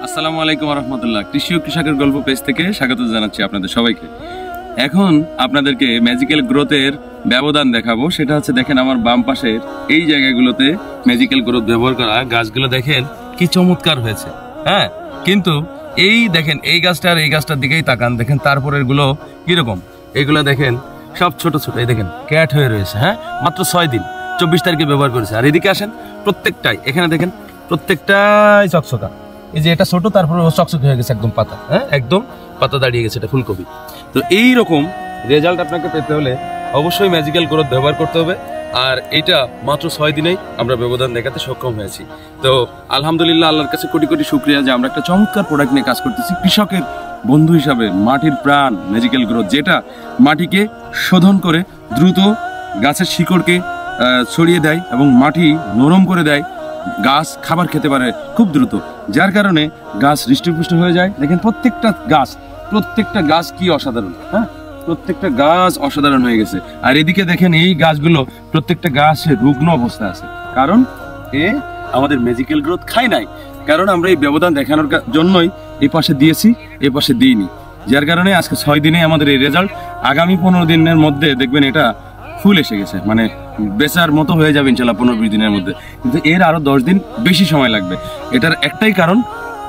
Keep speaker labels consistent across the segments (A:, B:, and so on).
A: আসসালামু আলাইকুম রহমতুল্লাহ। কৃষি ও কৃষকের গল্প পেজ থেকে স্বাগত জানাচ্ছি আপনাদের সবাইকে। এখন আপনাদেরকে ম্যাজিক্যাল গ্রোথের ব্যবধান দেখাবো। সেটা হচ্ছে দেখেন আমার বাম পাশের এই জায়গাগুলোতে ম্যাজিক্যাল গ্রোথ ব্যবহার করা গাছগুলো দেখেন কি চমৎকার হয়েছে। হ্যাঁ, কিন্তু এই দেখেন এই গাছটা আর এই গাছটার দিকেই তাকান, দেখেন তারপরের গুলো কিরকম। এইগুলো দেখেন সব ছোট ছোট, এই দেখেন ক্যাট হয়ে রয়েছে। হ্যাঁ, মাত্র 6 দিন 24 তারিখে ব্যবহার করেছে। আর এদিকে আসেন, প্রত্যেকটাই এখানে দেখেন প্রত্যেকটাই চকচকা। এই যে এটা ছোট, তারপরে চকচকে হয়ে গেছে একদম পাতা। হ্যাঁ, একদম পাতা দাঁড়িয়ে গেছে, এটা ফুলকপি। তো এই রকম রেজাল্ট আপনাকে পেতে হলে অবশ্যই ম্যাজিক্যাল গ্রোথ ব্যবহার করতে হবে। আর এটা মাত্র 6 দিনেই আমরা ব্যবধান দেখাতে সক্ষম হয়েছি। তো আলহামদুলিল্লাহ, আল্লাহর কাছে কোটি কোটি শুকরিয়া যে আমরা একটা চমৎকার প্রোডাক্ট নিয়ে কাজ করতেছি। কৃষকের বন্ধু হিসাবে মাটির প্রাণ ম্যাজিক্যাল গ্রোথ, যেটা মাটিকে শোধন করে দ্রুত গাছের শিকড়কে ছড়িয়ে দেয় এবং মাটি নরম করে দেয়, গাছ খাবার খেতে পারে খুব দ্রুত, যার কারণে গাছ হৃষ্টপুষ্ট হয়ে যায়। দেখেন প্রত্যেকটা গাছ কি অসাধারণ। হ্যাঁ, প্রত্যেকটা গাছ অসাধারণ হয়ে গেছে। আর এদিকে দেখেন এই গাছগুলো প্রত্যেকটা গাছে রুগ্ন অবস্থা আছে, কারণ আমাদের ম্যাজিক্যাল গ্রোথ খায় নাই। কারণ আমরা এই ব্যবধান দেখানোর জন্যই এই পাশে দিয়েছি, এই পাশে দিইনি, যার কারণে আজকে 6 দিনে আমাদের এই রেজাল্ট। আগামী 15 দিনের মধ্যে দেখবেন এটা ফুল এসে গেছে, মানে বেচার মতো হয়ে যাবে ইনশাল্লাহ 15-20 দিনের মধ্যে। কিন্তু এর আরো 10 দিন বেশি সময় লাগবে। এটার একটাই কারণ,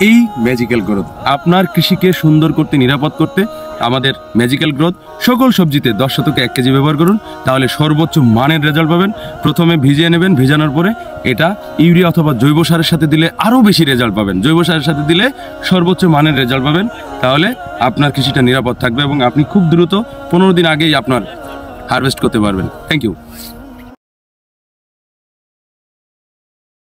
A: এই ম্যাজিক্যাল গ্রোথ। আপনার কৃষিকে সুন্দর করতে, নিরাপদ করতে আমাদের ম্যাজিক্যাল গ্রোথ সকল সবজিতে 10 শতকে 1 কেজি ব্যবহার করুন, তাহলে সর্বোচ্চ মানের রেজাল্ট পাবেন। প্রথমে ভিজিয়ে নেবেন, ভেজানোর পরে এটা ইউরিয়া অথবা জৈব সারের সাথে দিলে আরও বেশি রেজাল্ট পাবেন। জৈব সারের সাথে দিলে সর্বোচ্চ মানের রেজাল্ট পাবেন, তাহলে আপনার কৃষিটা নিরাপদ থাকবে এবং আপনি খুব দ্রুত 15 দিন আগেই আপনার হারভেস্ট করতে পারবেন। Thank you.